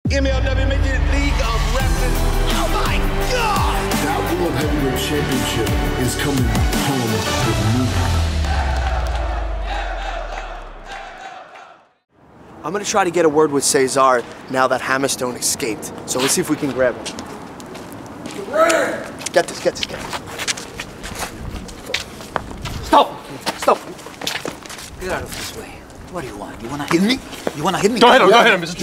MLW Major League of Wrestling. Oh my God! That World Heavyweight Championship is coming home with me. I'm gonna try to get a word with Cesar now that Hammerstone escaped. So let's see if we can grab him. Get this. Stop! Get out of this way. What do you want? You wanna hit me? You wanna hit me? Don't hit him. It's a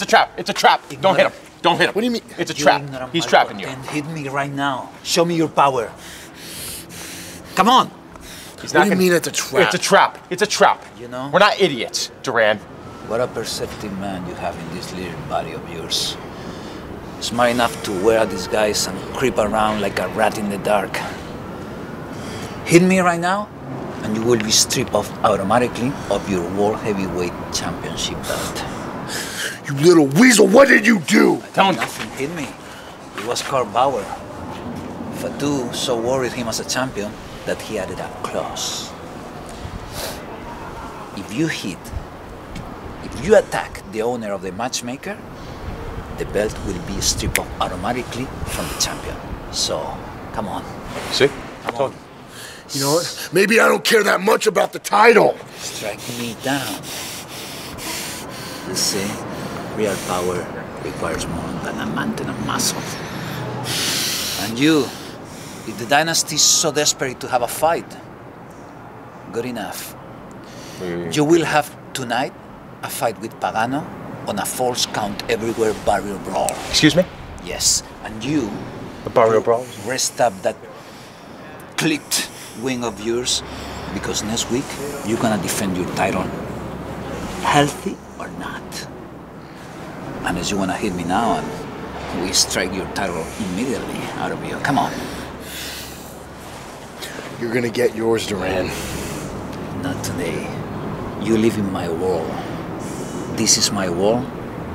trap. It's a trap. Don't hit him. What do you mean? It's a trap. He's trapping you. Then hit me right now. Show me your power. Come on. He's What not do you mean it's a trap? It's a trap. You know? We're not idiots, Duran. What a perceptive man you have in this little body of yours. Smart enough to wear a disguise and creep around like a rat in the dark. Hit me right now, and you will be stripped off automatically of your World Heavyweight Championship belt. You little weasel, what did you do? Nothing hit me. It was Carl Bauer. Fatu so worried him as a champion that he added a clause. If you attack the owner of the matchmaker, the belt will be stripped off automatically from the champion. So, come on. See? Come on. You know what? Maybe I don't care that much about the title. Strike me down. You see, real power requires more than a mountain of muscles. And you, if the dynasty is so desperate to have a fight, good enough. You will have tonight a fight with Pagano on a false count everywhere Barrio Brawl. Excuse me? Yes, and you... The Barrio Brawl? Rest up that clipped wing of yours, because next week you're gonna defend your title, healthy or not. Unless you wanna hit me now and we strike your title immediately out of you. Come on. You're gonna get yours, Duran. Not today. You live in my world. This is my world,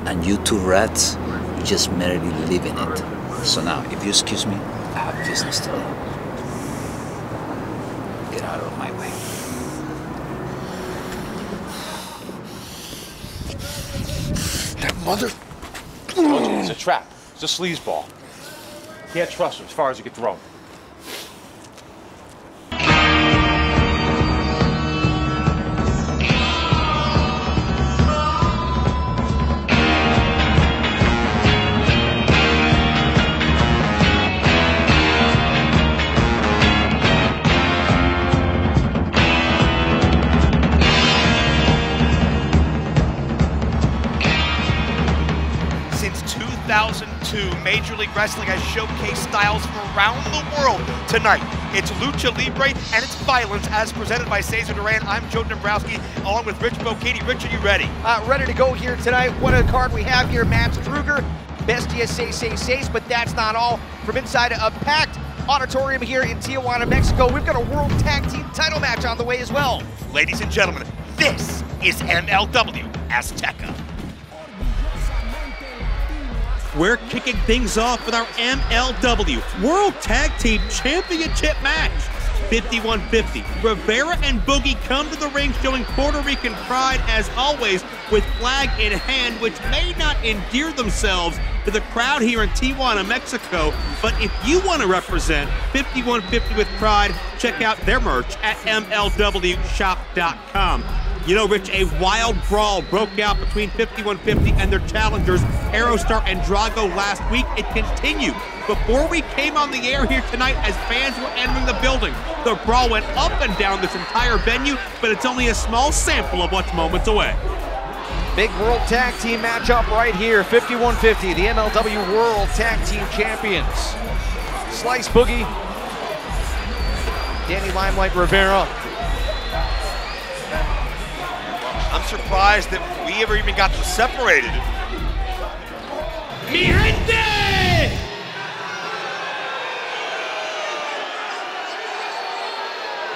and you two rats, you just merely live in it. So now, if you excuse me, I have business today. Get out of my way. That mother... It's a trap. It's a sleazeball. Can't trust him as far as you can throw him. Since 2002, Major League Wrestling has showcased styles from around the world. Tonight, it's Lucha Libre and it's violence as presented by Cesar Duran. I'm Joe Dombrowski, along with Rich Bocchini. Rich, are you ready? Ready to go here tonight. What a card we have here. Matt Krugger, Bestia, says, but that's not all. From inside a packed auditorium here in Tijuana, Mexico, we've got a World Tag Team title match on the way as well. Ladies and gentlemen, this is MLW AZTECA. We're kicking things off with our MLW World Tag Team Championship match. 51-50. Rivera and Boogie come to the ring showing Puerto Rican pride as always with flag in hand, which may not endear themselves to the crowd here in Tijuana, Mexico. But if you want to represent 51-50 with pride, check out their merch at MLWshop.com. You know, Rich, a wild brawl broke out between 51-50 and their challengers, Aerostar and Drago, last week. It continued before we came on the air here tonight as fans were entering the building. The brawl went up and down this entire venue, but it's only a small sample of what's moments away. Big World Tag Team matchup right here. 51-50, the MLW World Tag Team Champions. Slice Boogie, Danny Limelight Rivera. I'm surprised that we ever even got them separated. Mi gente!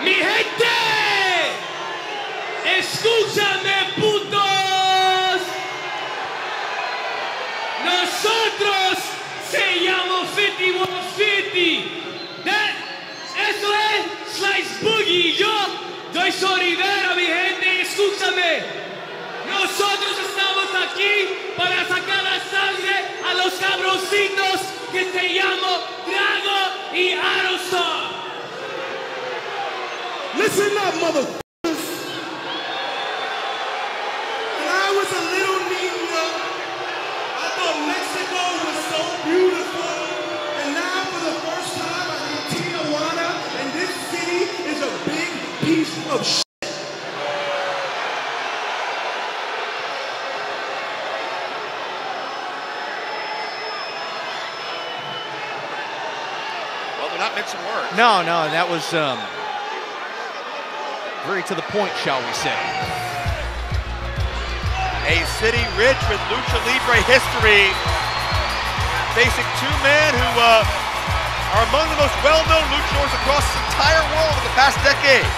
Mi gente! Escúchame, putos! Nosotros se llama 51-50. Eso es Slice Boogie. Yo soy Rivera, mi gente. Escúchame. Nosotros estamos aquí para sacar a papacitos que te llamo Drago y Aerostar. Listen up, motherfuckers. When I was a little niño, I thought Mexico was so beautiful. And now for the first time I'm in Tijuana, and this city is a big piece of shit. Well, they're not mixing words. No, that was very to the point, shall we say. A city rich with Lucha Libre history, facing two men who are among the most well-known luchadors across the entire world in the past decade.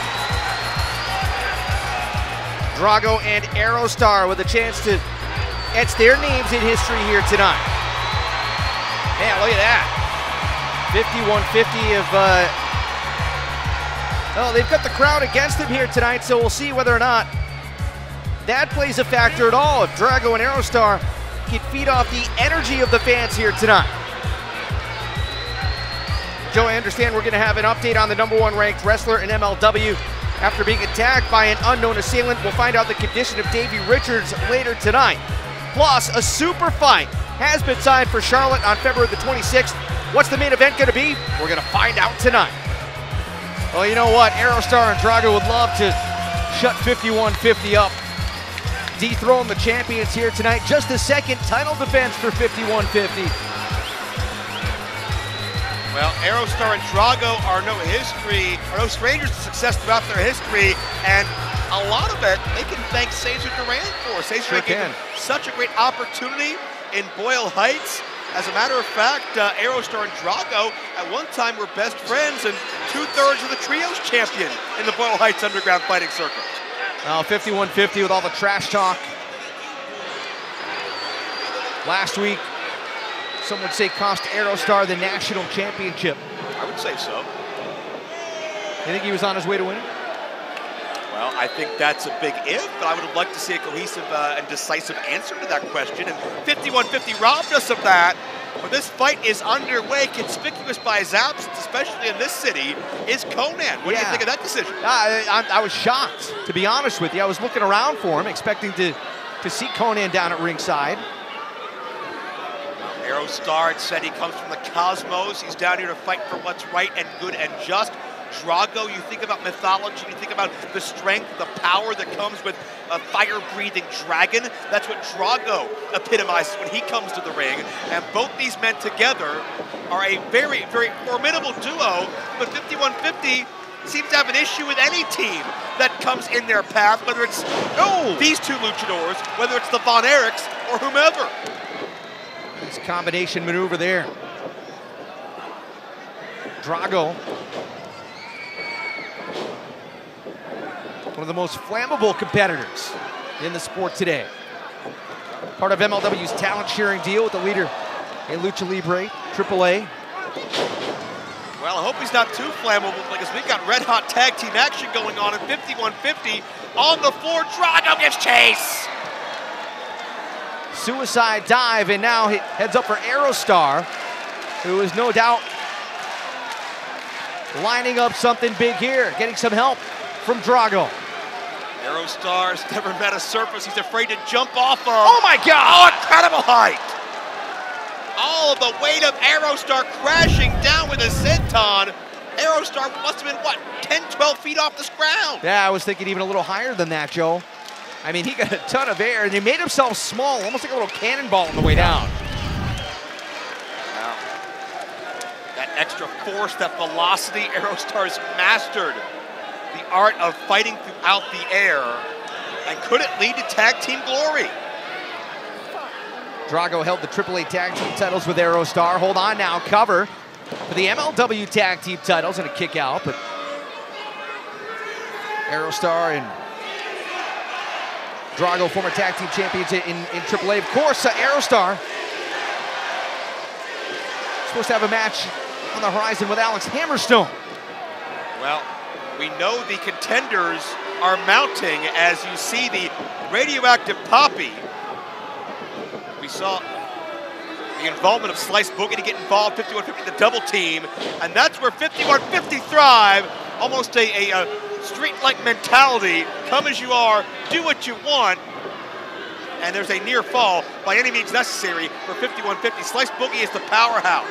Drago and Aerostar with a chance to etch their names in history here tonight. Man, look at that. 51-50 of, well, they've got the crowd against them here tonight, so we'll see whether or not that plays a factor at all if Drago and Aerostar can feed off the energy of the fans here tonight. Joe, I understand we're going to have an update on the #1 ranked wrestler in MLW after being attacked by an unknown assailant. We'll find out the condition of Davey Richards later tonight. Plus, a super fight has been signed for Charlotte on February the 26th. What's the main event going to be? We're going to find out tonight. Well, you know what? Aerostar and Drago would love to shut 51-50 up. Dethrone the champions here tonight. Just the second title defense for 51-50. Well, Aerostar and Drago are no strangers to success throughout their history, and a lot of it they can thank Cesar Duran for. Cesar gave them such a great opportunity in Boyle Heights. As a matter of fact, Aerostar and Drago at one time were best friends and 2/3 of the trios champion in the Boyle Heights underground fighting circuit. Well, 51-50 with all the trash talk. Last week, some would say cost Aerostar the national championship. I would say so. You think he was on his way to winning? Well, I think that's a big if, but I would have liked to see a cohesive and decisive answer to that question. And 51-50 robbed us of that. But this fight is underway, conspicuous by his absence, especially in this city, is Conan. What do you think of that decision? I was shocked, to be honest with you. I was looking around for him, expecting to see Conan down at ringside. Aerostar said he comes from the cosmos. He's down here to fight for what's right and good and just. Drago, you think about mythology, you think about the strength, the power that comes with a fire-breathing dragon. That's what Drago epitomizes when he comes to the ring. And both these men together are a very, very formidable duo. But 51-50 seems to have an issue with any team that comes in their path, whether it's these two luchadors, whether it's the Von Erichs or whomever. Nice combination maneuver there. Drago, one of the most flammable competitors in the sport today. Part of MLW's talent sharing deal with the leader in Lucha Libre, AAA. Well, I hope he's not too flammable because we've got red hot tag team action going on at 51-50 on the floor. Drago gives chase. Suicide dive, and now he heads up for Aerostar, who is no doubt lining up something big here, getting some help from Drago. Aerostar's never met a surface he's afraid to jump off of. Oh my God! Oh, incredible height! All of the weight of Aerostar crashing down with a senton. Aerostar must have been, what, 10, 12 feet off the ground? Yeah, I was thinking even a little higher than that, Joe. I mean, he got a ton of air, and he made himself small, almost like a little cannonball on the way down. Now, that extra force, that velocity, Aerostar's mastered the art of fighting throughout the air. And could it lead to tag team glory? Drago held the AAA tag team titles with Aerostar. Hold on now, cover for the MLW tag team titles and a kick out, but Aerostar and Drago, former tag team champions in AAA. Of course, Aerostar supposed to have a match on the horizon with Alex Hammerstone. Well, we know the contenders are mounting as you see the radioactive Poppy. We saw The involvement of Slice Boogie to get involved, 5150, the double team, and that's where 5150 thrive. Almost a street-like mentality. Come as you are, do what you want. And there's a near fall by any means necessary for 5150. Slice Boogie is the powerhouse.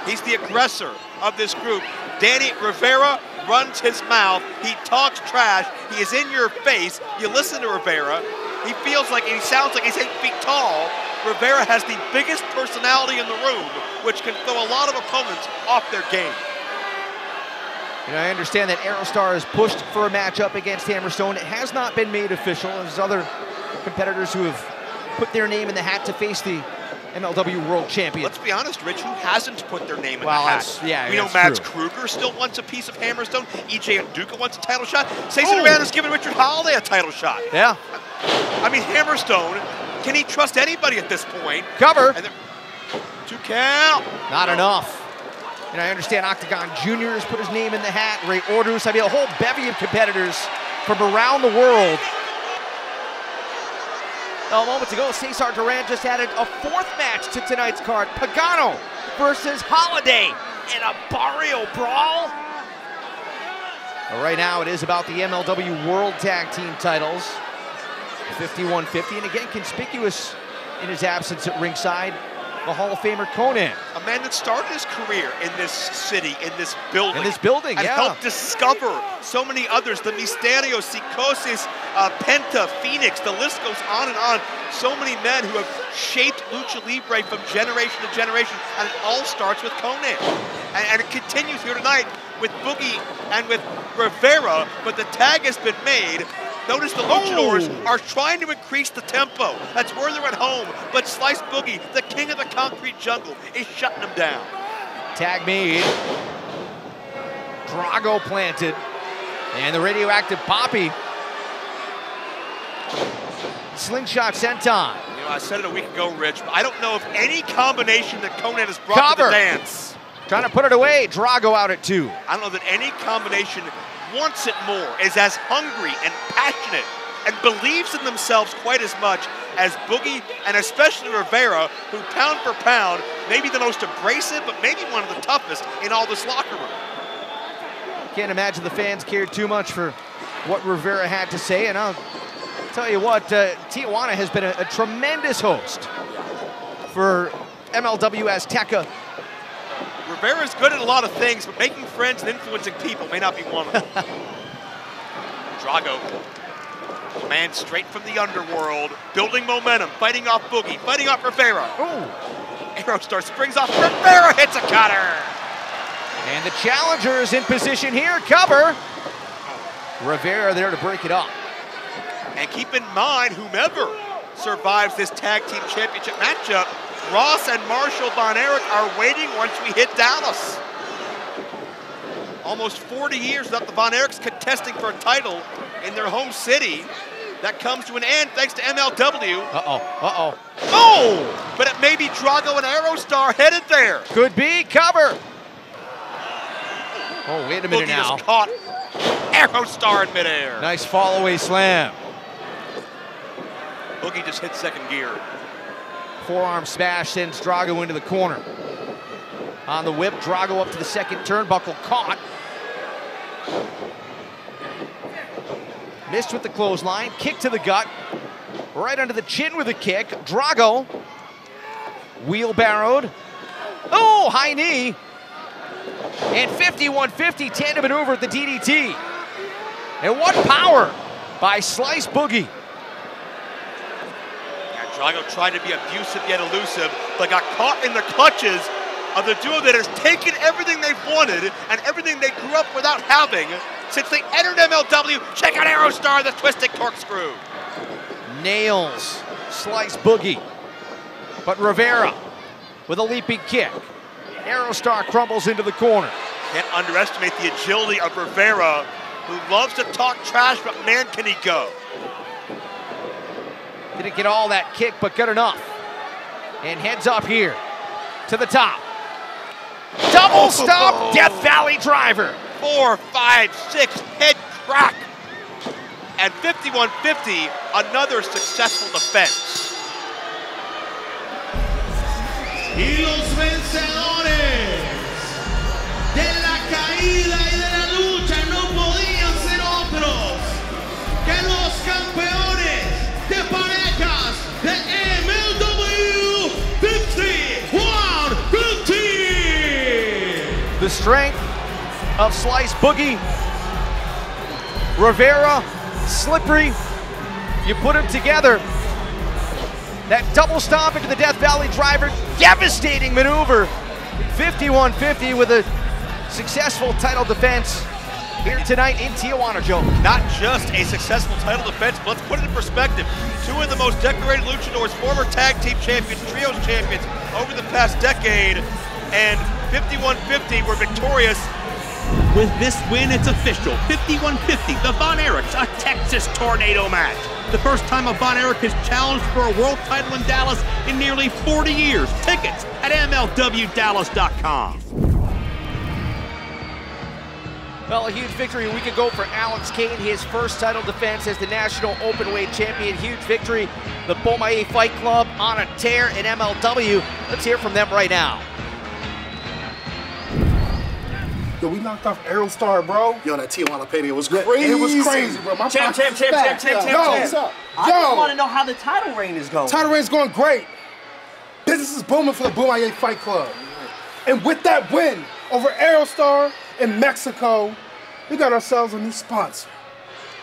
He's the aggressor of this group. Danny Rivera runs his mouth. He talks trash. He is in your face. You listen to Rivera. He feels like, and he sounds like he's 8 feet tall. Rivera has the biggest personality in the room, which can throw a lot of opponents off their game. You know, I understand that Aerostar is pushed for a matchup against Hammerstone. It has not been made official. There's other competitors who have put their name in the hat to face the MLW World Champion. Let's be honest, Rich, who hasn't put their name in the hat? Yeah, we know Mads Krugger still wants a piece of Hammerstone. EJ Nduka wants a title shot. Cesar Duran has given Richard Holliday a title shot. Yeah. I mean, Hammerstone, can he trust anybody at this point? Cover. 2 count. Not enough. And I understand Octagon Jr. has put his name in the hat. Ray Ordus. I mean, a whole bevy of competitors from around the world. A moment ago, Cesar Duran just added a 4th match to tonight's card. Pagano versus Holliday in a Barrio Brawl. But right now, it is about the MLW World Tag Team titles. 5150, and again, conspicuous in his absence at ringside, the Hall of Famer Conan. A man that started his career in this city, in this building. And helped discover so many others. The Mysterio, Psicosis, Penta, Phoenix, the list goes on and on. So many men who have shaped Lucha Libre from generation to generation, and it all starts with Conan. And it continues here tonight with Boogie and with Rivera, but the tag has been made. Notice the Luchadors are trying to increase the tempo. That's where they're at home. But Slice Boogie, the king of the concrete jungle, is shutting them down. Tag made. Drago planted. And the radioactive Poppy. Slingshot senton. You know, I said it a week ago, Rich, but I don't know of any combination that Conan has brought to the dance. Trying to put it away. Drago out at 2. I don't know that any combination wants it more, is as hungry and passionate, and believes in themselves quite as much as Boogie, and especially Rivera, who pound for pound, maybe the most abrasive, but maybe one of the toughest in all this locker room. Can't imagine the fans cared too much for what Rivera had to say, and I'll tell you what, Tijuana has been a tremendous host for MLW Azteca. Rivera's good at a lot of things, but making friends and influencing people may not be one of them. Drago, a man straight from the underworld, building momentum, fighting off Boogie, fighting off Rivera. Aerostar springs off, Rivera hits a cutter. And the challenger is in position here, cover. Rivera there to break it up. And keep in mind, whomever survives this tag team championship matchup, Ross and Marshall Von Erich are waiting once we hit Dallas. Almost 40 years without the Von Erichs contesting for a title in their home city. That comes to an end thanks to MLW. Oh! But it may be Drago and Aerostar headed there. Could be, cover. Oh, wait a minute Boogie now. Just caught Aerostar in midair. Nice fall away slam. Boogie just hit second gear. Forearm smash sends Drago into the corner. On the whip, Drago up to the second turnbuckle, caught. Missed with the clothesline, kick to the gut. Right under the chin with a kick. Drago, wheelbarrowed. Oh, high knee. And 5150 tandem maneuver at the DDT. And what power by Slice Boogie. Drago tried to be abusive yet elusive, but got caught in the clutches of the duo that has taken everything they've wanted and everything they grew up without having since they entered MLW. Check out Aerostar, the twisted corkscrew. Nails Slice Boogie. But Rivera with a leaping kick. Aerostar crumbles into the corner. Can't underestimate the agility of Rivera, who loves to talk trash, but man, can he go. Didn't get all that kick, but good enough. And heads up here to the top. Double stomp, Death Valley driver. 4, 5, 6, head crack. And 5150, another successful defense. Y los vencedores de la caída y de la lucha no podían ser otros que los campeones de parejas de MLW 5150. The strength of Slice Boogie, Rivera, Slippery, you put them together. That double stomp into the Death Valley driver, devastating maneuver. 5150 with a successful title defense here tonight in Tijuana, Joe. Not just a successful title defense, but let's put it in perspective. Two of the most decorated luchadors, former tag team champions, trios champions over the past decade, and 5150 were victorious. With this win, it's official. 5150, the Von Erichs, a Texas Tornado match. The first time a Von Erich has challenged for a world title in Dallas in nearly 40 years. Tickets at MLWDallas.com. Well, a huge victory a week ago for Alex Kane, his first title defense as the National Openweight Champion. Huge victory. The Bomaye Fight Club on a tear in MLW. Let's hear from them right now. Yo, we knocked off Aerostar, bro. Yo, that Tijuana payday was crazy. It was crazy, bro. My Champ. Yo, what's up? I just want to know how the title reign is going. Title reign's going great. Business is booming for the Bomaye Fight Club. And with that win over Aerostar in Mexico, we got ourselves a new sponsor.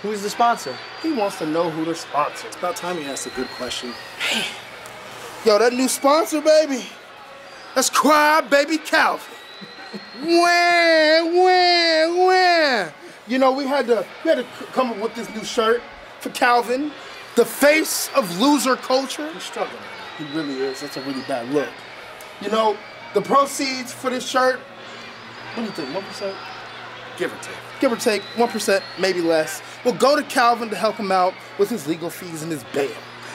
Who is the sponsor? He wants to know who the sponsor is. It's about time he asked a good question. Yo, that new sponsor, baby. That's Cry Baby Calvin. Wah. You know, we had to come up with this new shirt for Calvin, the face of loser culture. He's struggling. He really is. That's a really bad look. You know, the proceeds for this shirt, what do you think, 1%? Give or take. Give or take, 1%, maybe less. We'll go to Calvin to help him out with his legal fees and his bail.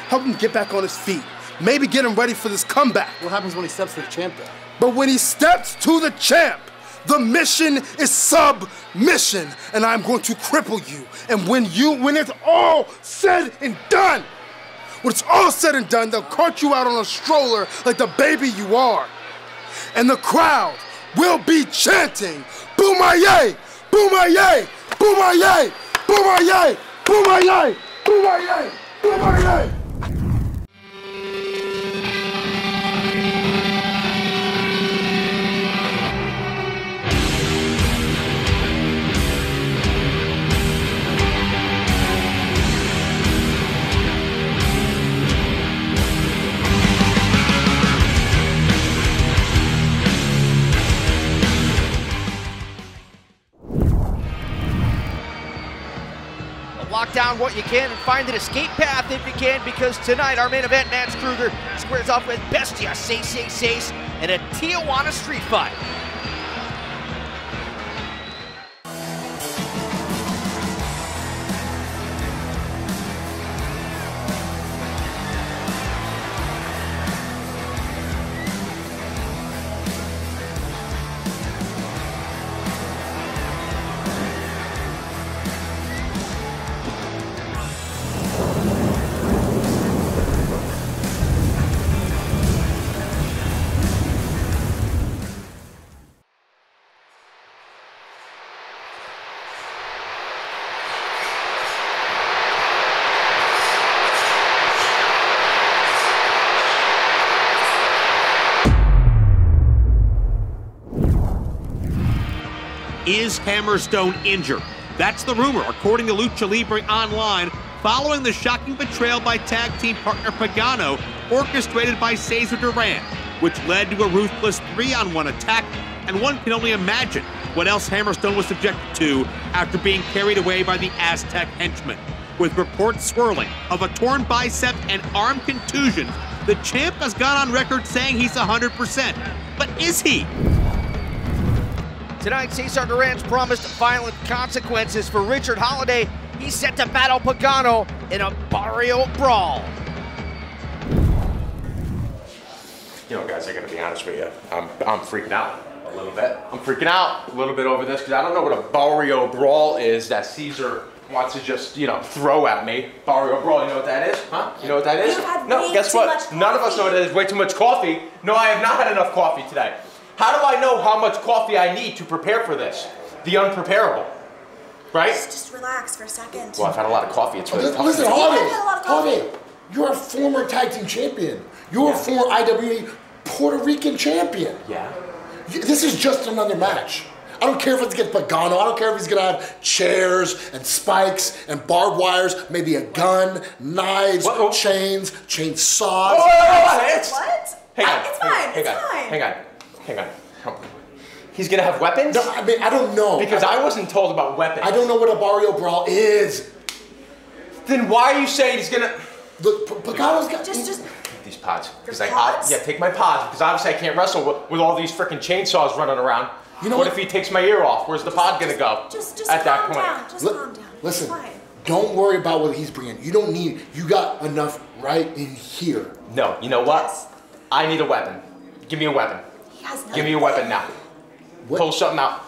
Help him get back on his feet. Maybe get him ready for this comeback. What happens when he steps to the champ, though? But when he steps to the champ, the mission is submission, and I'm going to cripple you. And when it's all said and done, when it's all said and done, they'll cart you out on a stroller like the baby you are. And the crowd will be chanting, Bomaye, Bomaye, Bomaye, Bomaye, Bomaye, Bomaye, Bomaye. Lock down what you can and find an escape path if you can, because tonight our main event, Matt Krugger, squares off with Bestia, Cesar in a Tijuana street fight. Is Hammerstone injured? That's the rumor, according to Lucha Libre Online, following the shocking betrayal by tag team partner Pagano, orchestrated by Cesar Duran, which led to a ruthless 3-on-1 attack, and one can only imagine what else Hammerstone was subjected to after being carried away by the Aztec henchmen. With reports swirling of a torn bicep and arm contusion, the champ has gone on record saying he's 100%. But is he? Tonight, Cesar Duran's promised violent consequences for Richard Holliday. He's set to battle Pagano in a Barrio Brawl. You know, guys, I gotta be honest with you. I'm freaking out a little bit. I'm freaking out a little bit over this because I don't know what a Barrio Brawl is that Cesar wants to just, you know, throw at me. Barrio Brawl, you know what that is? Huh? You know what that is? No, guess what? None of us know what it is. Way too much coffee. No, I have not had enough coffee today. How do I know how much coffee I need to prepare for this? The unpreparable. Right? Just relax for a second. Well, I've had a lot of coffee. It's really tough. Listen, Holliday, you're a former tag team champion. You're a former IWA Puerto Rican champion. Yeah. This is just another match. I don't care if it's against Pagano. I don't care if he's gonna have chairs and spikes and barbed wires, maybe a gun, knives, chains, chainsaws. What? Hang on. It's fine. Hang on. He's gonna have weapons? No, I mean, I don't know. Because I wasn't told about weapons. I don't know what a Barrio Brawl is. Then why are you saying he's gonna... Look, Pagano's got... Just... These pods. Pods? Yeah, take my pods, because obviously I can't wrestle with all these freaking chainsaws running around. You know what if he takes my ear off? Where's the pod gonna go? Just at that calm point? down. Just calm down. Listen, It's fine. don't worry about what he's bringing. You don't need... You got enough right in here. No, you know what? I need a weapon. Give me a weapon. He has Give me a weapon now. What? Pull something out.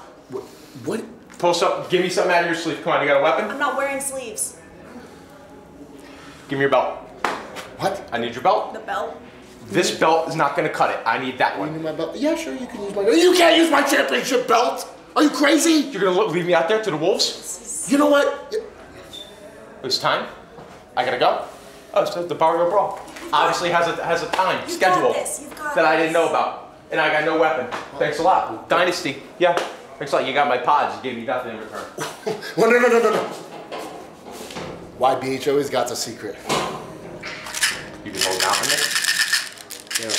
What? Pull something. Give me something out of your sleeve. Come on, you got a weapon? I'm not wearing sleeves. Give me your belt. What? I need your belt. The belt? This belt is not going to cut it. I need that one. You need my belt? Yeah, sure, you can use my belt. You can't use my championship belt! Are you crazy? You're going to leave me out there to the wolves? You know what? It's time. I got to go. Oh, it's the Barrio Brawl. Obviously has a time schedule that I didn't know about. And I got no weapon. Thanks a lot. Dynasty. Yeah. Thanks a lot. You got my pods. You gave me nothing in return. Well, no. Why BH always got the secret. You can hold out on it? Yeah.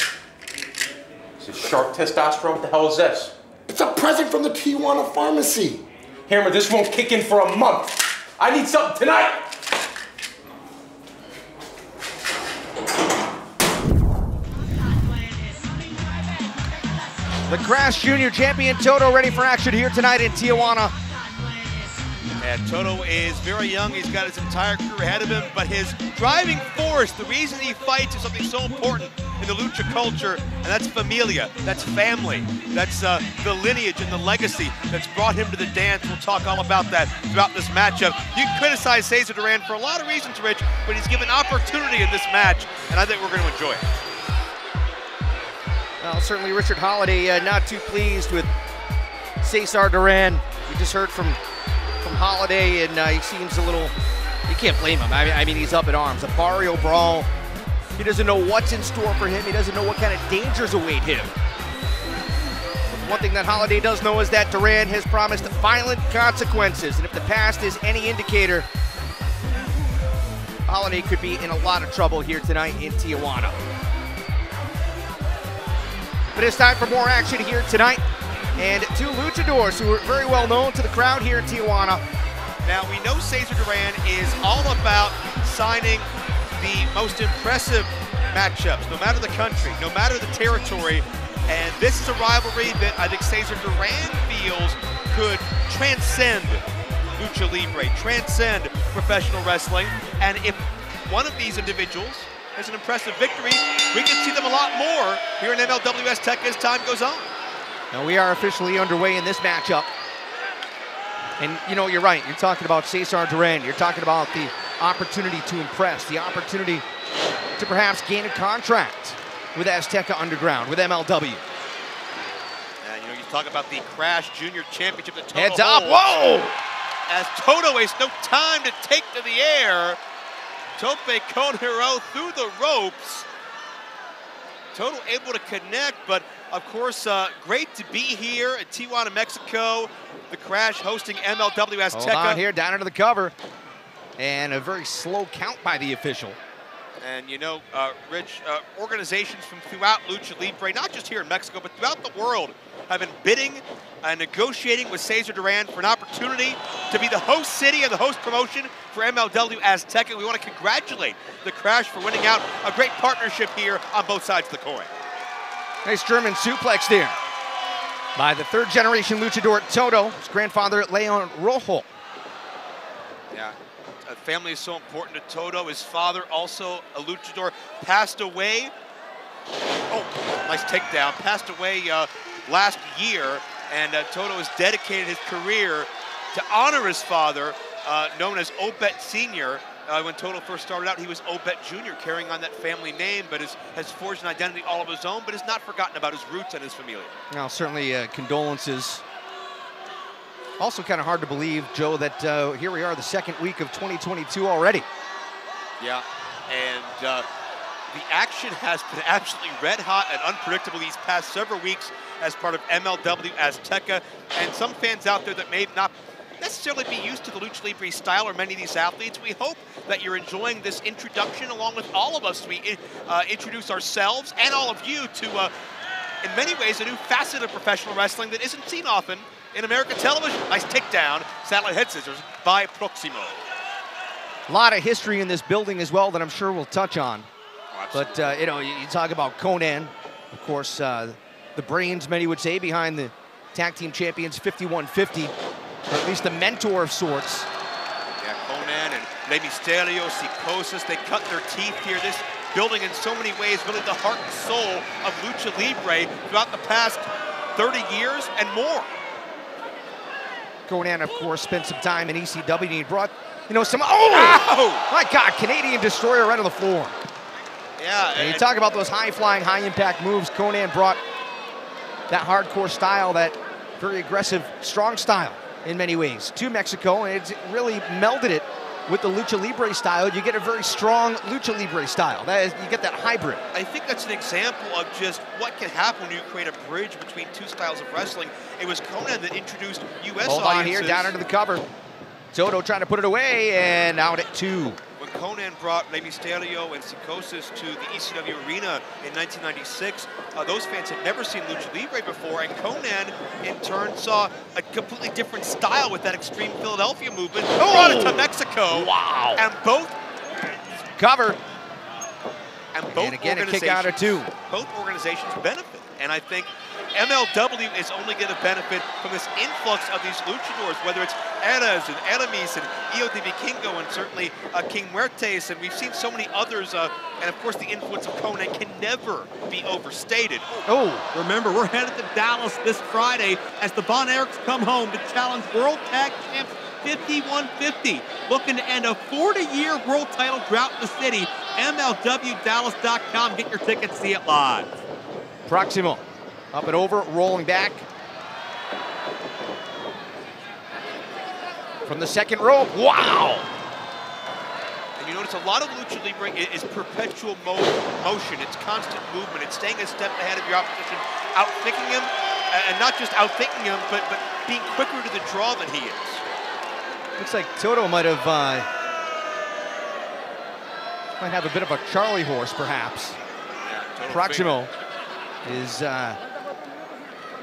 This is sharp testosterone. What the hell is this? It's a present from the Tijuana pharmacy. Hammer, this won't kick in for a month. I need something tonight. The Crash Junior Champion Toto ready for action here tonight in Tijuana. And Toto is very young. He's got his entire career ahead of him, but his driving force, the reason he fights, is something so important in the lucha culture, and that's familia, that's family, that's the lineage and the legacy that's brought him to the dance. We'll talk all about that throughout this matchup. You can criticize Cesar Duran for a lot of reasons, Rich, but he's given opportunity in this match, and I think we're going to enjoy it. Well, certainly Richard Holliday not too pleased with Cesar Duran. We just heard from Holliday, and he seems a little, you can't blame him. I mean, he's up in arms. A Barrio Brawl, he doesn't know what's in store for him. He doesn't know what kind of dangers await him. But one thing that Holliday does know is that Duran has promised violent consequences, and if the past is any indicator, Holliday could be in a lot of trouble here tonight in Tijuana. But it's time for more action here tonight. And two luchadors who are very well known to the crowd here in Tijuana. Now, we know Cesar Duran is all about signing the most impressive matchups, no matter the country, no matter the territory. And this is a rivalry that I think Cesar Duran feels could transcend lucha libre, transcend professional wrestling. And if one of these individuals has an impressive victory, we can see them a lot more here in MLW AZTECA as time goes on. Now we are officially underway in this matchup. And you know, you're right, you're talking about Cesar Duran, you're talking about the opportunity to impress, the opportunity to perhaps gain a contract with Azteca Underground, with MLW. And you know, you talk about the Crash Junior Championship that Toto Heads up, holds. whoa! As Toto wastes no time to take to the air. Tope con hero through the ropes. Toto able to connect, but of course, great to be here in Tijuana, Mexico. The Crash hosting MLW AZTECA. Hold on here, down into the cover. And a very slow count by the official. And you know, Rich, organizations from throughout Lucha Libre, not just here in Mexico, but throughout the world, have been bidding and negotiating with Cesar Duran for an opportunity to be the host city and the host promotion for MLW AZTECA. We want to congratulate the Crash for winning out a great partnership here on both sides of the coin. Nice German suplex there by the third generation luchador Toto, his grandfather Leon Rojo. Yeah, family is so important to Toto. His father, also a luchador, passed away. Oh, nice takedown. Passed away last year, and Toto has dedicated his career to honor his father known as Obet Sr. When Toto first started out, he was Obet Jr., carrying on that family name, but has forged an identity all of his own, but has not forgotten about his roots and his familia. Now, certainly condolences. Also kind of hard to believe, Joe, that here we are, the second week of 2022 already. Yeah, and the action has been absolutely red hot and unpredictable these past several weeks as part of MLW AZTECA, and some fans out there that may not necessarily be used to the Lucha Libre style or many of these athletes, we hope that you're enjoying this introduction along with all of us. We introduce ourselves and all of you to, in many ways, a new facet of professional wrestling that isn't seen often in American television. Nice takedown, satellite head scissors by Proximo. A lot of history in this building as well that I'm sure we'll touch on. Oh, but, you know, you talk about Konnan, of course, the brains, many would say, behind the tag team champions 5150. Or at least a mentor of sorts. Yeah, Konnan and Le Misterio, Psicosis, they cut their teeth here. This building in so many ways, really the heart and soul of Lucha Libre throughout the past 30 years and more. Konnan, of course, spent some time in ECW and he brought, you know, some, oh! My God, Canadian Destroyer right on the floor. Yeah. And you talk about those high-flying, high-impact moves, Konnan brought that hardcore style, that very aggressive, strong style in many ways to Mexico, and it's really melded it with the Lucha Libre style. You get a very strong Lucha Libre style. That is, you get that hybrid. I think that's an example of just what can happen when you create a bridge between two styles of wrestling. It was Konnan that introduced U.S. Hold on here, down under the cover. Toto trying to put it away, and out at 2. When Konnan brought Le Misterio and Psicosis to the ECW arena in 1996, those fans had never seen Lucha Libre before, and Konnan, in turn, saw a completely different style with that extreme Philadelphia movement, brought it to Mexico. Wow. And both cover. And both and again, a kick out at 2. Both organizations benefit, and I think MLW is only going to benefit from this influx of these luchadors, whether it's Eras and Enemies and Io de Vikingo and certainly King Muertes, and we've seen so many others, and of course the influence of Konnan can never be overstated. Oh, remember, we're headed to Dallas this Friday as the Von Erichs come home to challenge World Tag Champs 5150, looking to end a 40-year world title drought in the city. MLWDallas.com. Get your tickets, see it live. Proximo. Up and over, rolling back. From the second rope, wow! And you notice a lot of Lucha Libre is perpetual motion. It's constant movement. It's staying a step ahead of your opposition, outthinking him, and not just outthinking him, but being quicker to the draw than he is. Looks like Toto might have a bit of a Charlie horse, perhaps. Yeah, Proximo is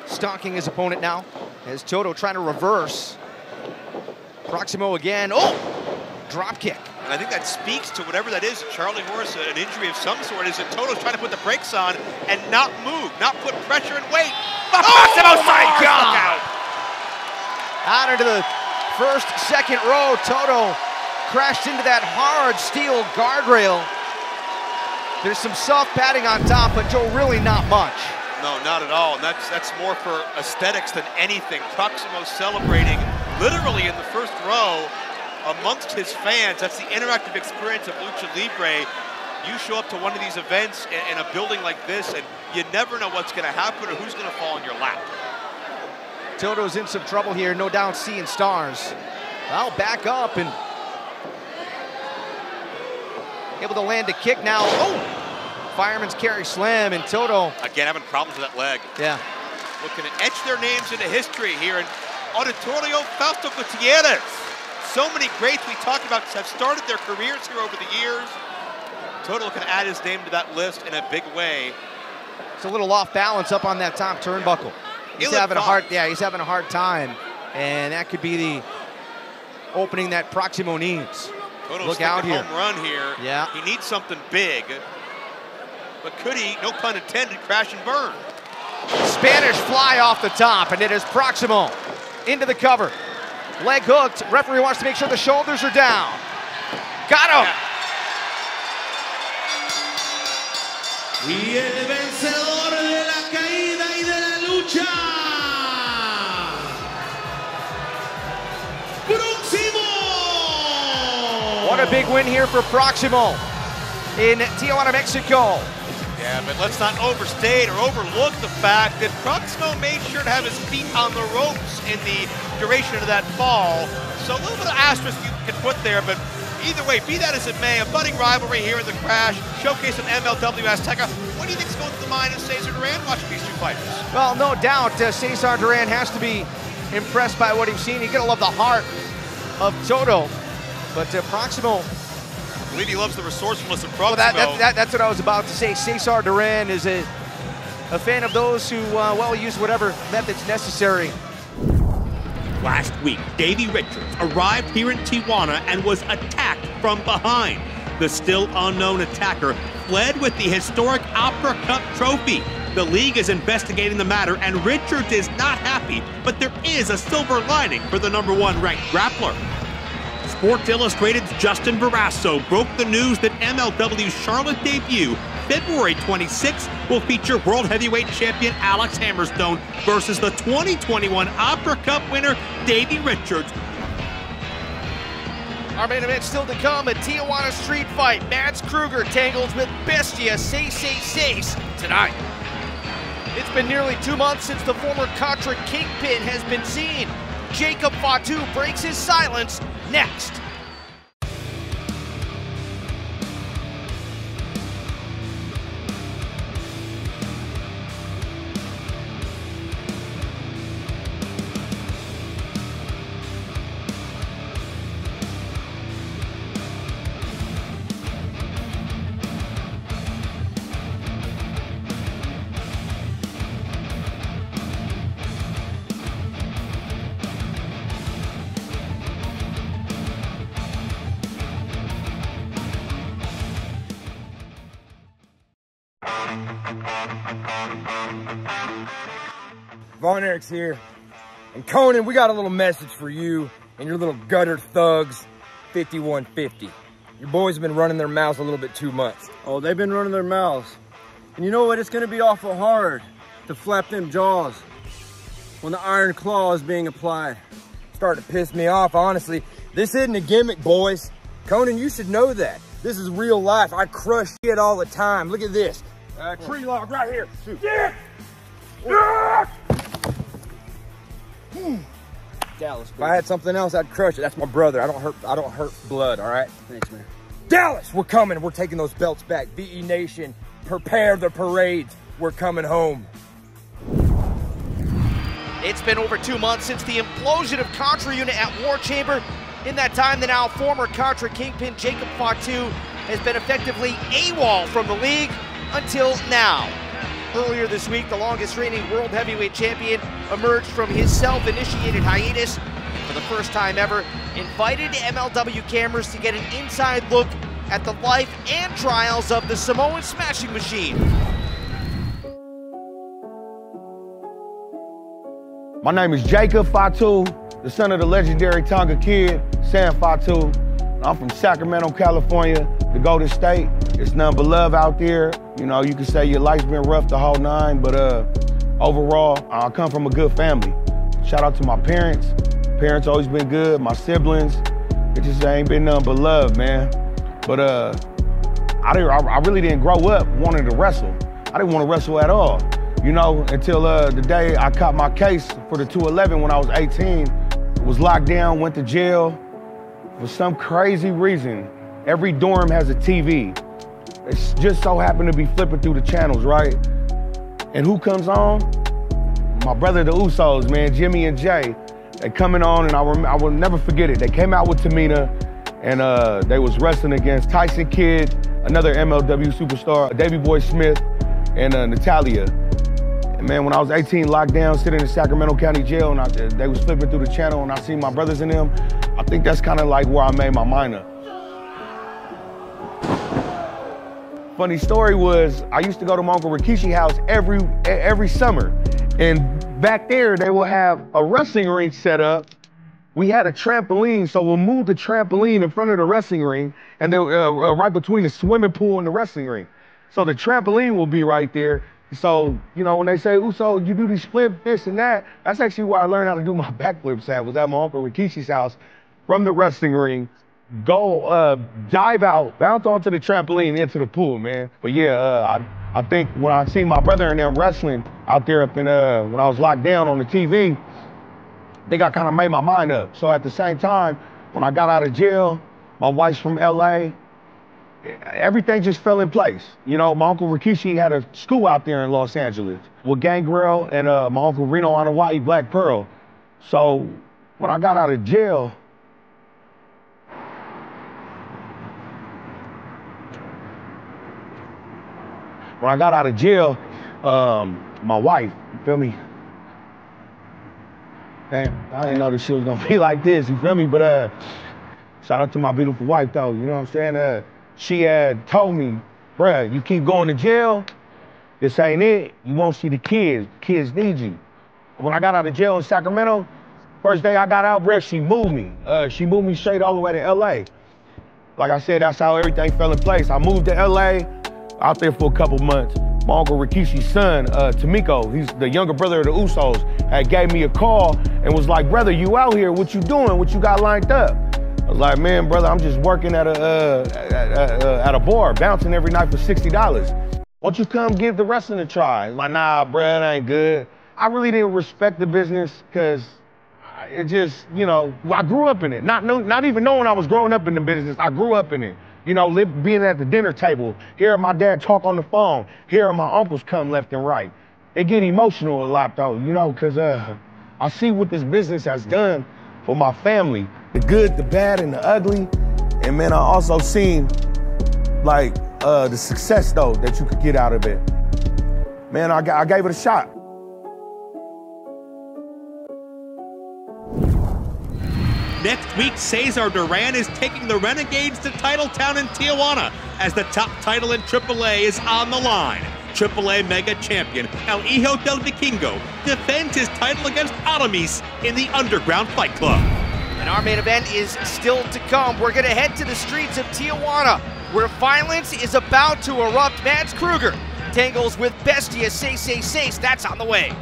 stalking his opponent now as Toto trying to reverse. Proximo again. Oh! Drop kick. And I think that speaks to whatever that is, a Charlie horse, an injury of some sort, is that Toto's trying to put the brakes on and not move, not put pressure and weight. Oh my God! Out into the first, second row, Toto crashed into that hard steel guardrail. There's some soft padding on top, but Joe, really not much. No, not at all, and that's more for aesthetics than anything. Proximo celebrating literally in the first row amongst his fans. That's the interactive experience of Lucha Libre. You show up to one of these events in a building like this, and you never know what's going to happen or who's going to fall in your lap. Toto's in some trouble here, no doubt seeing stars. I'll back up and able to land a kick now. Oh! Fireman's carry slam, and Toto. Again, having problems with that leg. Yeah. Looking to etch their names into history here in Auditorio Fausto Gutierrez. So many greats we talked about have started their careers here over the years. Toto can add his name to that list in a big way. It's a little off balance up on that top turnbuckle. He's having a hard time, and that could be the opening that Proximo needs. Toto's Look out here. Home run here. Yeah. He needs something big. But could he, no pun intended, crash and burn? Spanish fly off the top, and it is Proximo into the cover. Leg hooked. Referee wants to make sure the shoulders are down. Got him. Yeah. Y el vencedor de la caída y de la lucha, Proximo. big win here for Proximo in Tijuana, Mexico. Yeah, but let's not overstate or overlook the fact that Proximo made sure to have his feet on the ropes in the duration of that fall. So a little bit of asterisk you can put there, but either way, be that as it may, a budding rivalry here in the Crash, showcase of MLW AZTECA. What do you think is going through the mind of Cesar Duran watching these two fighters? Well, no doubt, Cesar Duran has to be impressed by what he's seen. You're gonna love the heart of Toto, but Proximo, I believe he loves the resourcefulness of Proximo. Well, that's what I was about to say. Cesar Duran is a fan of those who, well, use whatever methods necessary. Last week, Davey Richards arrived here in Tijuana and was attacked from behind. The still unknown attacker fled with the historic Opera Cup trophy. The league is investigating the matter, and Richards is not happy, but there is a silver lining for the #1 ranked grappler. Sports Illustrated's Justin Barrasso broke the news that MLW's Charlotte debut, February 26th, will feature World Heavyweight Champion Alex Hammerstone versus the 2021 Opera Cup winner, Davey Richards. Our main event still to come, a Tijuana street fight. Mads Krugger tangles with Bestia Cesar tonight. It's been nearly 2 months since the former Contra Kingpin has been seen. Jacob Fatu breaks his silence next. Von Erich's here. And Conan, we got a little message for you and your little gutter thugs, 5150. Your boys have been running their mouths a little bit too much. Oh, they've been running their mouths. And you know what? It's gonna be awful hard to flap them jaws when the iron claw is being applied. Starting to piss me off, honestly. This isn't a gimmick, boys. Conan, you should know that. This is real life. I crush shit all the time. Look at this. Tree log right here. Shoot. Yeah! Dallas, if I had something else, I'd crush it. That's my brother. I don't hurt blood, all right? Thanks, man. Dallas, we're coming. We're taking those belts back. beIN Nation, prepare the parade. We're coming home. It's been over 2 months since the implosion of Contra unit at War Chamber. In that time, the now former Contra Kingpin Jacob Fatu has been effectively AWOL from the league until now. Earlier this week, the longest reigning World Heavyweight Champion emerged from his self-initiated hiatus and for the first time ever invited MLW cameras to get an inside look at the life and trials of the Samoan Smashing Machine. My name is Jacob Fatu, the son of the legendary Tonga Kid, Sam Fatu. I'm from Sacramento, California, the Golden State. It's none but love out there. You know, you can say your life's been rough the whole nine, but overall, I come from a good family. Shout out to my parents. Parents always been good, my siblings. It just ain't been nothing but love, man. But I really didn't grow up wanting to wrestle. I didn't want to wrestle at all, you know, until the day I caught my case for the 211 when I was 18. Was locked down, went to jail. For some crazy reason, every dorm has a TV. It's just so happened to be flipping through the channels, right? And who comes on? My brother, the Usos, man, Jimmy and Jay. They coming on, and I will never forget it. They came out with Tamina, and they was wrestling against Tyson Kidd, another MLW superstar, Davey Boy Smith, and Natalia. And man, when I was 18, locked down, sitting in Sacramento County Jail, and they was flipping through the channel, and I seen my brothers in them, I think that's kind of like where I made my mind up. Funny story was, I used to go to my Uncle Rikishi's house every summer. And back there, they will have a wrestling ring set up. We had a trampoline, so we'll move the trampoline in front of the wrestling ring, and then right between the swimming pool and the wrestling ring. So the trampoline will be right there. So, you know, when they say, Uso, you do these flips, this and that, that's actually where I learned how to do my backflips at, was at my Uncle Rikishi's house from the wrestling ring go dive out, bounce onto the trampoline into the pool, man. But yeah, I think when I seen my brother and them wrestling out there up in when I was locked down on the TV, I think I kind of made my mind up. So at the same time, when I got out of jail, my wife's from LA, everything just fell in place. You know, my Uncle Rikishi had a school out there in Los Angeles with Gangrel and my Uncle Reno on Hawaii, Black Pearl. So when I got out of jail, my wife, you feel me? Damn, I didn't know this shit was gonna be like this, you feel me? But shout out to my beautiful wife though, you know what I'm saying? She had told me, bruh, you keep going to jail, this ain't it. You won't see the kids. Kids need you. When I got out of jail in Sacramento, first day I got out, bruh, she moved me. She moved me straight all the way to LA. Like I said, that's how everything fell in place. I moved to LA, out there for a couple months. My Uncle Rikishi's son, Tamiko, he's the younger brother of the Usos, had gave me a call and was like, brother, you out here, what you doing? What you got lined up? I was like, man, brother, I'm just working at a bar, bouncing every night for $60. Why don't you come give the wrestling a try? I'm like, nah, bruh, that ain't good. I really didn't respect the business because it just, you know, I grew up in it. Not even knowing I was growing up in the business, I grew up in it. You know, being at the dinner table, hearing my dad talk on the phone, hearing my uncles come left and right. It get emotional a lot though, you know, because I see what this business has done for my family. The good, the bad, and the ugly. And man, I also seen like the success though that you could get out of it. Man, I gave it a shot. Next week, Cesar Duran is taking the Renegades to Titletown in Tijuana as the top title in AAA is on the line. AAA Mega Champion El Hijo del Vikingo defends his title against Aramis in the Underground Fight Club. And our main event is still to come. We're going to head to the streets of Tijuana, where violence is about to erupt. Mads Krugger tangles with Bestia Seis. That's on the way.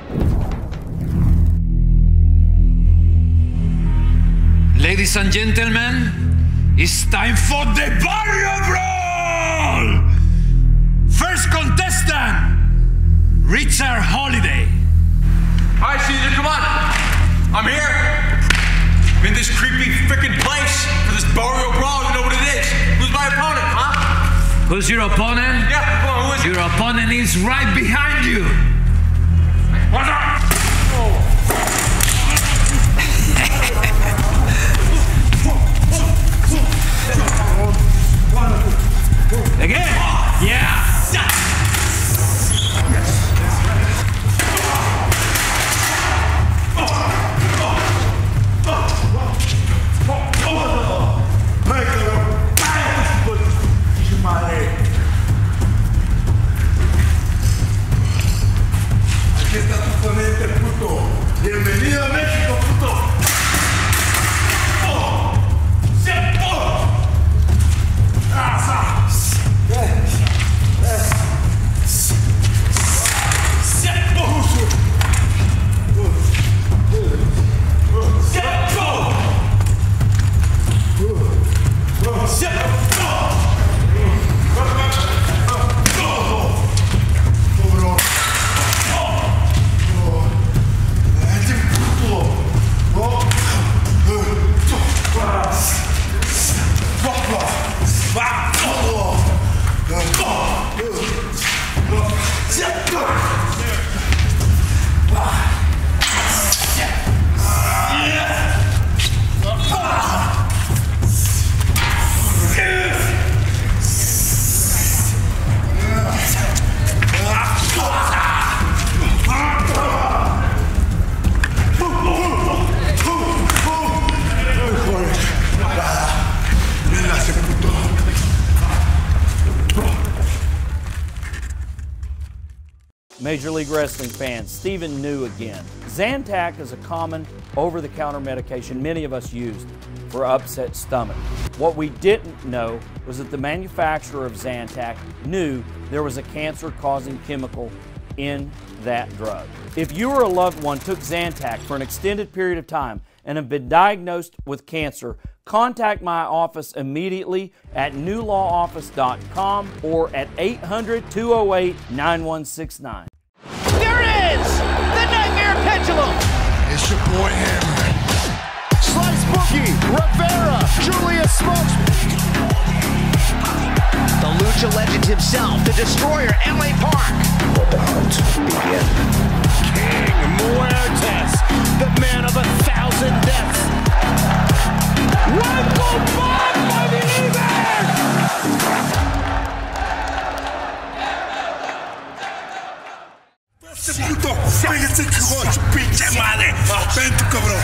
Ladies and gentlemen, it's time for the Barrio Brawl! First contestant, Richard Holliday. All right, Cesar, come on. I'm here. I'm in this creepy freaking place for this Barrio Brawl. You know what it is. Who's my opponent, huh? Who's your opponent? Yeah, come on, who is it? Your opponent is right behind you. What's up? Again? Yeah! Aquí está tu ponente, puto. Bienvenido a México, puto. Major League Wrestling fans, Stephen New again. Zantac is a common over-the-counter medication many of us used for upset stomach. What we didn't know was that the manufacturer of Zantac knew there was a cancer-causing chemical in that drug. If you or a loved one took Zantac for an extended period of time and have been diagnosed with cancer, contact my office immediately at newlawoffice.com or at 800-208-9169. There it is! The Nightmare Pendulum! It's your boy Hammer. Slice Boogie, Rivera, Julius Smokes. The Lucha Legend himself, the Destroyer, LA Park. Let the hunt begin. King Muertes, the man of 1,000 deaths. Welcome back, my believers! Este puto, pégate que gosto, pinche madre. Ven tu cabrón.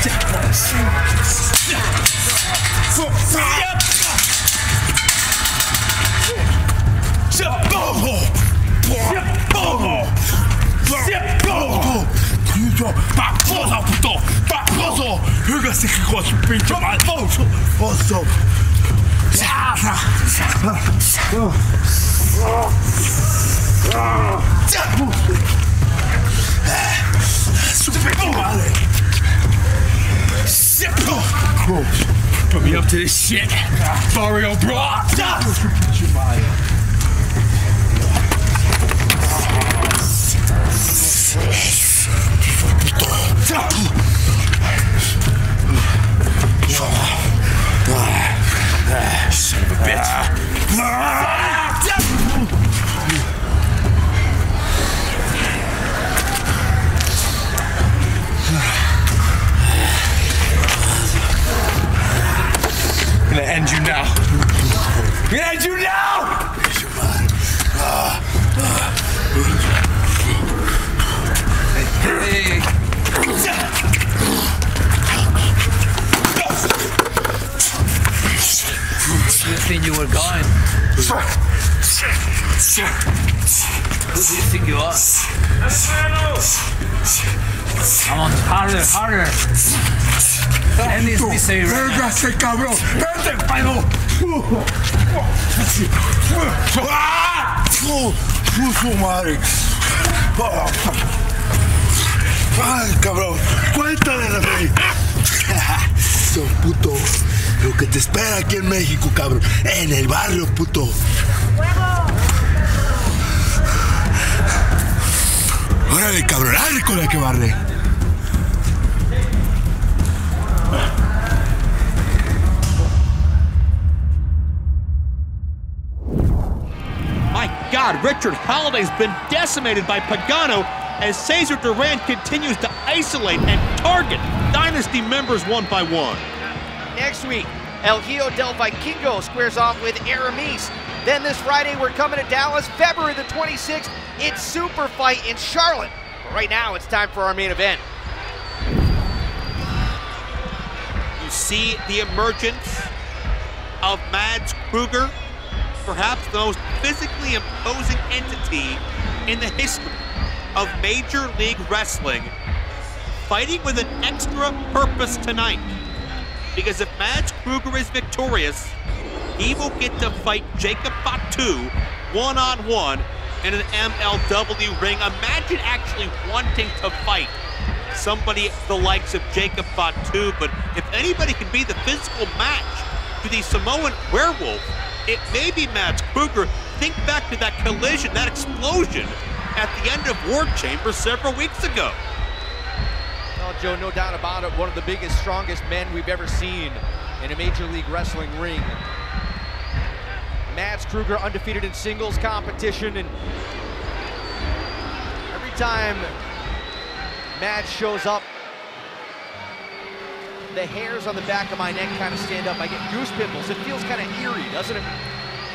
Paposo, puto! Paposo! Pégate que gosto, pinche madre. Oso. Put me up to this shit. Barrio Brawl. Son of a bitch. I'm gonna end you now. I'm gonna end you now! Hey. Where do you think you were going? Who do you think you are? Come on, harder, harder. End this misery right now. Pégase, cabrón. Vete, palo. Puso madre. Ay, cabrón. Cuéntale la ley. Son puto. Lo que te espera aquí en México, cabrón. En el barrio, puto. Órale, cabrón. Dale con la que barre. God, Richard Holliday's been decimated by Pagano as Cesar Duran continues to isolate and target Dynasty members one by one. Next week, El Hijo del Vikingo squares off with Aramis. Then this Friday, we're coming to Dallas, February the 26th. It's Super Fight in Charlotte. But right now, it's time for our main event. You see the emergence of Mads Krugger, perhaps the most physically imposing entity in the history of Major League Wrestling, fighting with an extra purpose tonight. Because if Mads Krugger is victorious, he will get to fight Jacob Fatu one-on-one in an MLW ring. Imagine actually wanting to fight somebody the likes of Jacob Fatu, but if anybody can be the physical match to the Samoan werewolf, it may be Mads Krugger. Think back to that collision, that explosion at the end of War Chamber several weeks ago. Well, Joe, no doubt about it, one of the biggest, strongest men we've ever seen in a Major League Wrestling ring. Mads Krugger undefeated in singles competition, and every time Mads shows up, the hairs on the back of my neck kind of stand up. I get goose pimples. It feels kind of eerie, doesn't it?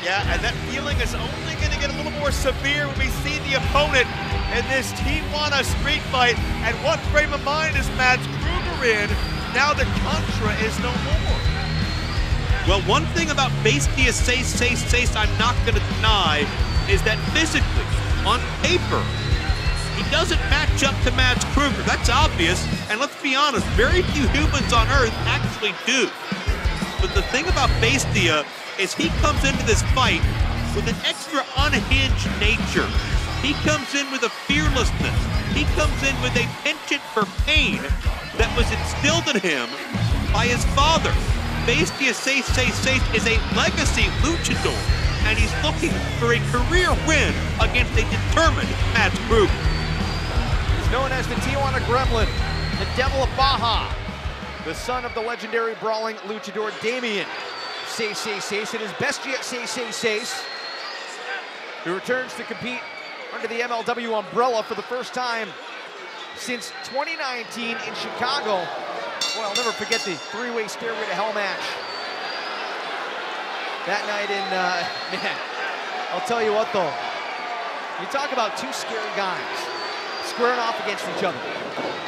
Yeah, and that feeling is only going to get a little more severe when we see the opponent in this Tijuana street fight. And what frame of mind is Mads Krugger in now that Contra is no more? Well, one thing about Bestia I'm not going to deny is that physically, on paper, he doesn't match up to Mads Krugger. That's obvious, and let's be honest, very few humans on Earth actually do. But the thing about Bestia is he comes into this fight with an extra unhinged nature. He comes in with a fearlessness. He comes in with a penchant for pain that was instilled in him by his father. Bestia is a legacy luchador, and he's looking for a career win against a determined Mads Krugger. He's known as the Tijuana Gremlin, the Devil of Baja, the son of the legendary brawling luchador Damien Cesar. It is Bestia Cesar, who returns to compete under the MLW umbrella for the first time since 2019 in Chicago. Boy, I'll never forget the three-way stairway to hell match that night in, man, I'll tell you what though, you talk about two scary guys squaring off against each other.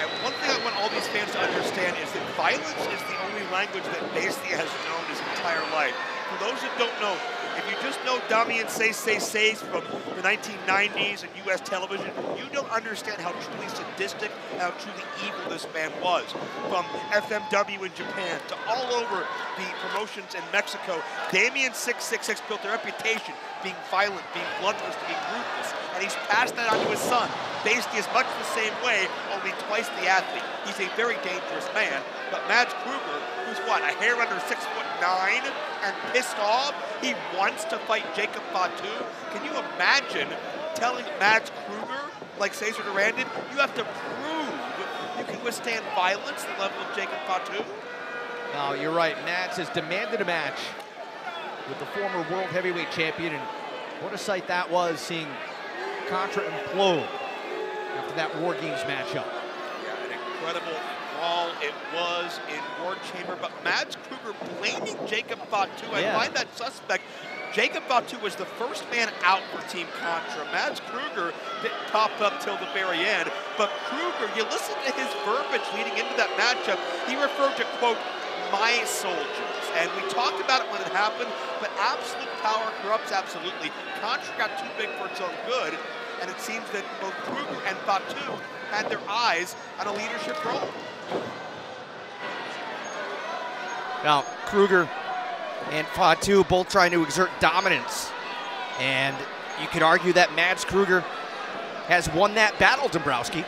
And one thing I want all these fans to understand is that violence is the only language that Bestia has known his entire life. For those that don't know, if you just know Damien Cesar from the 1990s and US television, you don't understand how truly sadistic, how truly evil this man was. From FMW in Japan to all over the promotions in Mexico, Damien 666 built a reputation being violent, being bloodless, being ruthless, and he's passed that on to his son. Bestia is much the same way, only twice the athlete. He's a very dangerous man, but Mads Krugger, who's what, a hair under 6'9" and pissed off, he wants to fight Jacob Fatu. Can you imagine telling Mads Krugger, like Cesar Duran did, you have to prove you can withstand violence the level of Jacob Fatu? No, you're right. Mads has demanded a match with the former world heavyweight champion, and what a sight that was, seeing Contra implode after that War Games matchup. Yeah, an incredible brawl it was in War Chamber, but Mads Krugger blaming Jacob Fatu. I find that suspect. Jacob Fatu was the first man out for Team Contra. Mads Krugger didn't pop up till the very end, but Krugger, you listen to his verbiage leading into that matchup, he referred to, quote, my soldiers. And we talked about it when it happened, but absolute power corrupts absolutely. Contra got too big for its own good, and it seems that both Krugger and Fatu had their eyes on a leadership role. Now, Krugger and Fatu both trying to exert dominance, and you could argue that Mads Krugger has won that battle, Dombrowski.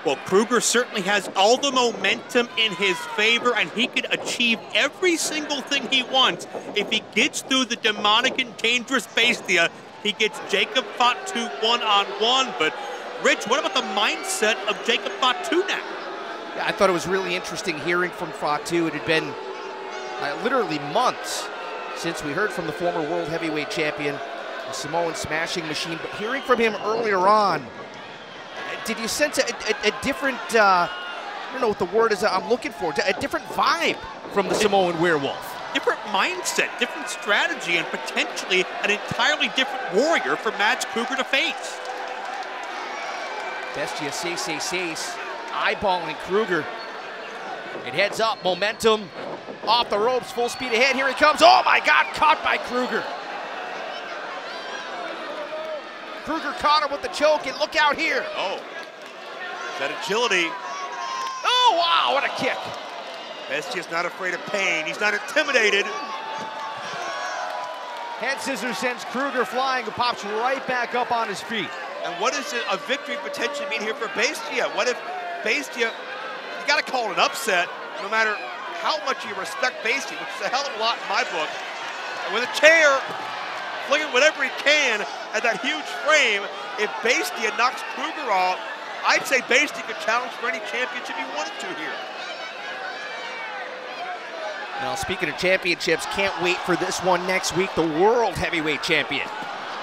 Well, Krugger certainly has all the momentum in his favor, and he can achieve every single thing he wants. If he gets through the demonic and dangerous Bestia, he gets Jacob Fatu one-on-one. But, Rich, what about the mindset of Jacob Fatu now? Yeah, I thought it was really interesting hearing from Fatu. It had been literally months since we heard from the former world heavyweight champion, the Samoan smashing machine, but hearing from him earlier on, did you sense a different, I don't know what the word is I'm looking for, a different vibe from the Samoan werewolf? Different mindset, different strategy, and potentially an entirely different warrior for Mads Krugger to face. Bestia Cesar eyeballing Krugger. It heads up, momentum, off the ropes, full speed ahead, here he comes. Oh my God, caught by Krugger. Krugger caught him with the choke, and look out here. Oh, that agility. Oh, wow, what a kick. Bestia's not afraid of pain. He's not intimidated. Head scissors sends Krugger flying, who pops right back up on his feet. And what does a victory potentially mean here for Bestia? What if Bestia, you got to call it an upset, no matter how much you respect Bestia, which is a hell of a lot in my book. And with a chair, flinging whatever he can at that huge frame, if Bestia knocks Krugger off, I'd say Bestia could challenge for any championship he wanted to here. Now, speaking of championships, can't wait for this one next week. The World Heavyweight Champion,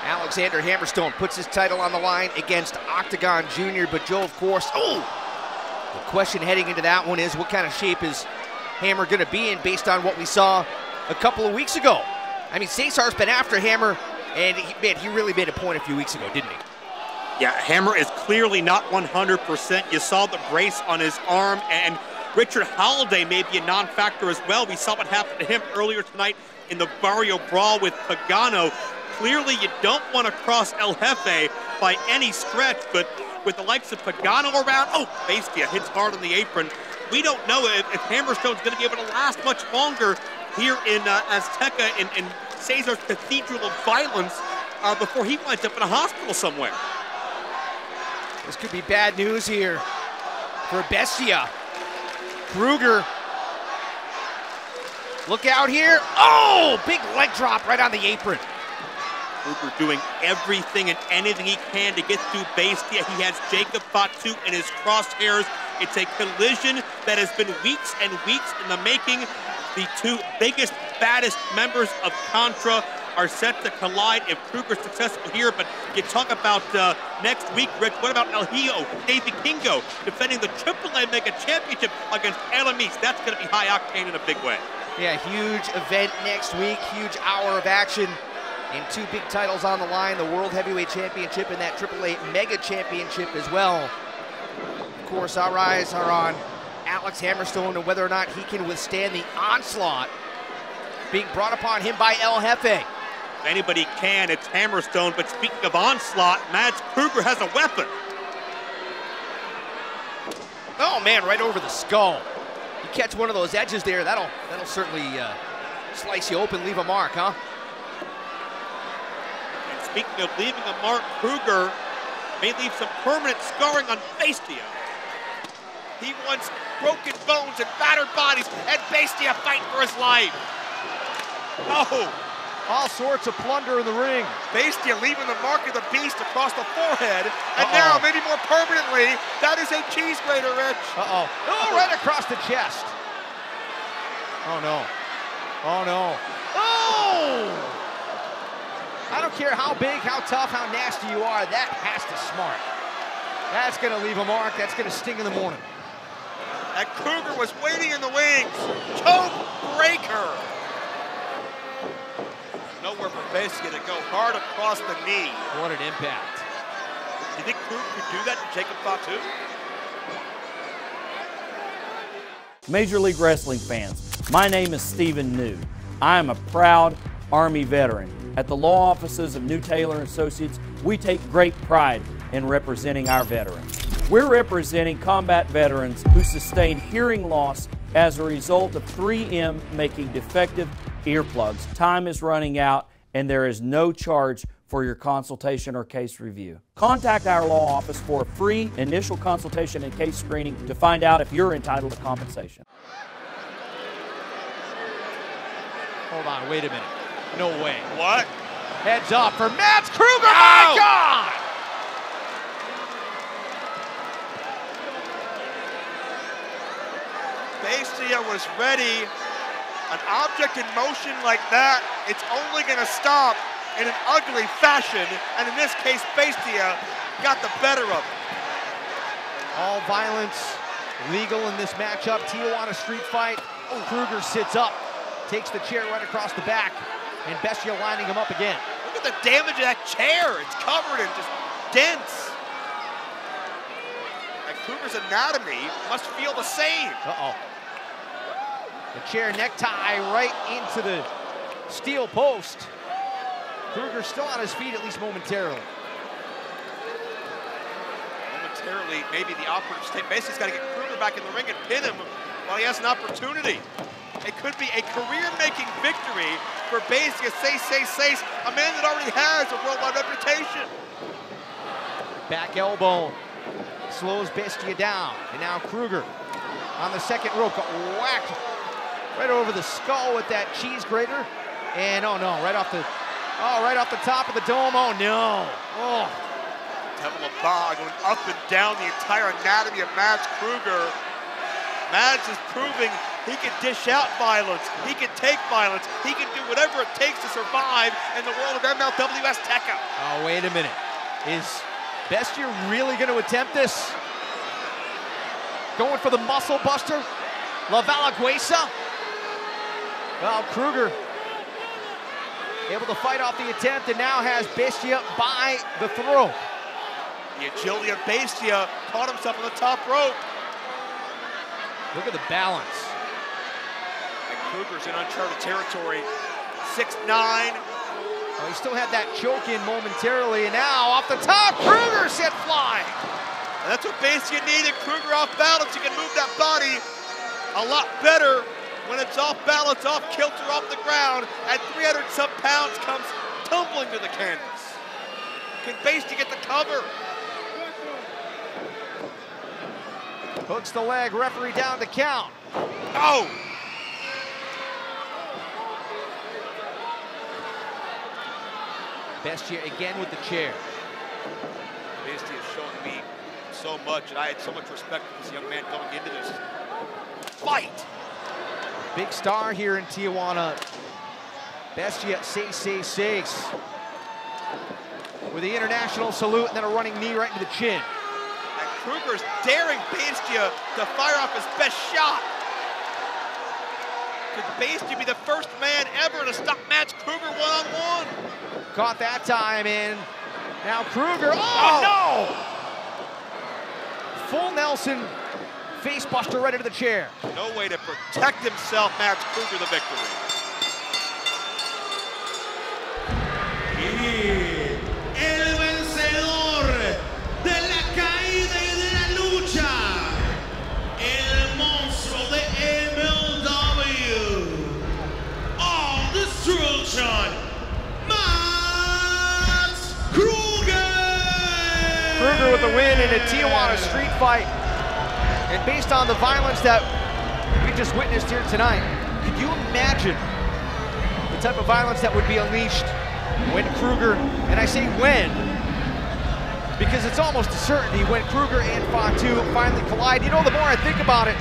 Alexander Hammerstone, puts his title on the line against Octagon Jr. But Joe, of course, the question heading into that one is, what kind of shape is Hammer going to be in based on what we saw a couple of weeks ago? I mean, Cesar's been after Hammer, and he really made a point a few weeks ago, didn't he? Yeah, Hammer is clearly not 100%. You saw the brace on his arm, and Richard Holliday may be a non-factor as well. We saw what happened to him earlier tonight in the Barrio Brawl with Pagano. Clearly, you don't want to cross El Jefe by any stretch, but with the likes of Pagano around, Bestia hits hard on the apron. We don't know if Hammerstone's going to be able to last much longer here in Azteca, in Cesar's cathedral of violence, before he winds up in a hospital somewhere. This could be bad news here for Bestia. Krugger Look out here. Oh, big leg drop right on the apron. Krugger doing everything and anything he can to get through Bestia. He has Jacob Fatu in his crosshairs. It's a collision that has been weeks and weeks in the making. The two biggest, baddest members of Contra are set to collide if Krugger's successful here. But you talk about next week, Rich, what about El Hijo, David Kingo, defending the AAA Mega Championship against Alamis? That's going to be high octane in a big way. Yeah, huge event next week, huge hour of action. And two big titles on the line, the World Heavyweight Championship and that AAA Mega Championship as well. Of course, our eyes are on Alex Hammerstone and whether or not he can withstand the onslaught being brought upon him by El Jefe. If anybody can, it's Hammerstone. But speaking of onslaught, Mads Krugger has a weapon. Oh man, right over the skull. You catch one of those edges there, that'll certainly slice you open, leave a mark, huh? Speaking of leaving a mark, Krugger may leave some permanent scarring on Bestia. He wants broken bones and battered bodies, and Bestia fighting for his life. Oh! All sorts of plunder in the ring. Bestia leaving the mark of the beast across the forehead, and now, maybe more permanently, that is a cheese grater, Rich. Oh, right across the chest. Oh, no. Oh, no. Oh! I don't care how big, how tough, how nasty you are, that has to smart. That's gonna leave a mark, that's gonna sting in the morning. And Krugger was waiting in the wings. Choke breaker. Nowhere for Bestia to go hard across the knee. What an impact. Do you think Krugger could do that to Jacob Fatu? Major League Wrestling fans, my name is Stephen New. I am a proud Army veteran. At the law offices of New Taylor Associates, we take great pride in representing our veterans. We're representing combat veterans who sustained hearing loss as a result of 3M making defective earplugs. Time is running out and there is no charge for your consultation or case review. Contact our law office for a free initial consultation and case screening to find out if you're entitled to compensation. Hold on, wait a minute. No way. What? Heads up for Mads Krugger, my God! Bestia was ready. An object in motion like that, it's only gonna stop in an ugly fashion, and in this case, Bestia got the better of it. All violence legal in this matchup. Tijuana street fight. Krugger sits up, takes the chair right across the back, and Bestia lining him up again. Look at the damage of that chair. It's covered in just dents. And Krugger's anatomy must feel the same. Uh-oh. The chair necktie right into the steel post. Krugger still on his feet, at least momentarily. Momentarily, maybe the operative state. Basia's got to get Krugger back in the ring and pin him while he has an opportunity. It could be a career-making victory for Bestia, Cesar, a man that already has a worldwide reputation. Back elbow slows Bestia down, and now Krugger on the second rope, got whacked right over the skull with that cheese grater, and oh no, right off the top of the dome. Oh no! Oh. Devil of Ba going up and down the entire anatomy of Mads Krugger. Mads is proving he can dish out violence, he can take violence, he can do whatever it takes to survive in the world of MLW AZTECA. Oh, wait a minute. Is Bestia really going to attempt this? Going for the muscle buster? La Valaguesa? Well, Krugger able to fight off the attempt and now has Bestia by the throat. The agility of Bestia caught himself on the top rope. Look at the balance. And Krugger's in uncharted territory. 6'9". Oh, he still had that choke in momentarily, and now off the top, Krugger sent flying. And that's what Bestia needed. Krugger off balance. He can move that body a lot better when it's off balance, off kilter, off the ground, and 300-some pounds comes tumbling to the canvas. Can Bestia get the cover? Hooks the leg, referee down to count. Oh! Bestia again with the chair. Bestia is showing me so much, and I had so much respect for this young man going into this fight. Big star here in Tijuana. Bestia 666. With the international salute and then a running knee right into the chin. And Krugger's daring Bestia to fire off his best shot. Could Bestia be the first man ever to stop match Krugger one-on-one? Caught that time in. Now Krugger, oh no! Full Nelson, face buster right into the chair. No way to protect himself, match Krugger the victory. El vencedor de la caída y de la lucha, el monstruo de MLW, all destruction, Max Krugger! Krugger with the win in a Tijuana street fight. And based on the violence that we just witnessed here tonight, could you imagine the type of violence that would be unleashed when Krugger, and I say when, because it's almost a certainty, when Krugger and Fatu finally collide. You know, the more I think about it,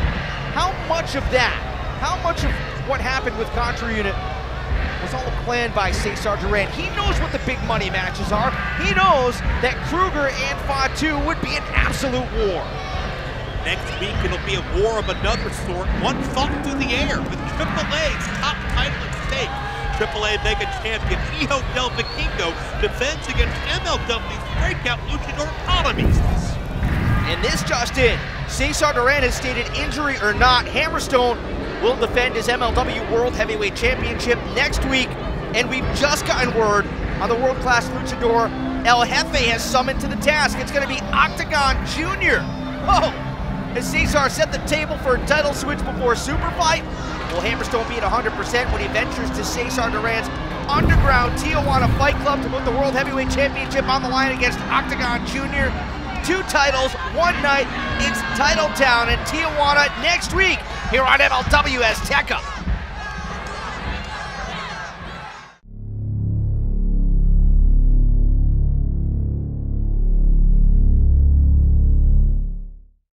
how much of that, how much of what happened with Contra Unit was all planned by Cesar Duran? He knows what the big money matches are. He knows that Krugger and Fatu would be an absolute war. Next week, it'll be a war of another sort, one fought through the air with AAA's top title at stake. AAA Mega Champion Hijo del Vikingo defends against MLW's breakout luchador Alamis. And this just in, Cesar Duran has stated injury or not, Hammerstone will defend his MLW World Heavyweight Championship next week. And we've just gotten word on the world-class luchador El Jefe has summoned to the task. It's going to be Octagon Jr. Oh, has Cesar set the table for a title switch before SUPERFIGHT? Will Hammerstone be at 100% when he ventures to Cesar Duran's underground Tijuana Fight Club to put the World Heavyweight Championship on the line against Octagon Jr.? 2 titles, 1 night. It's Title Town in Tijuana next week here on MLW Azteca.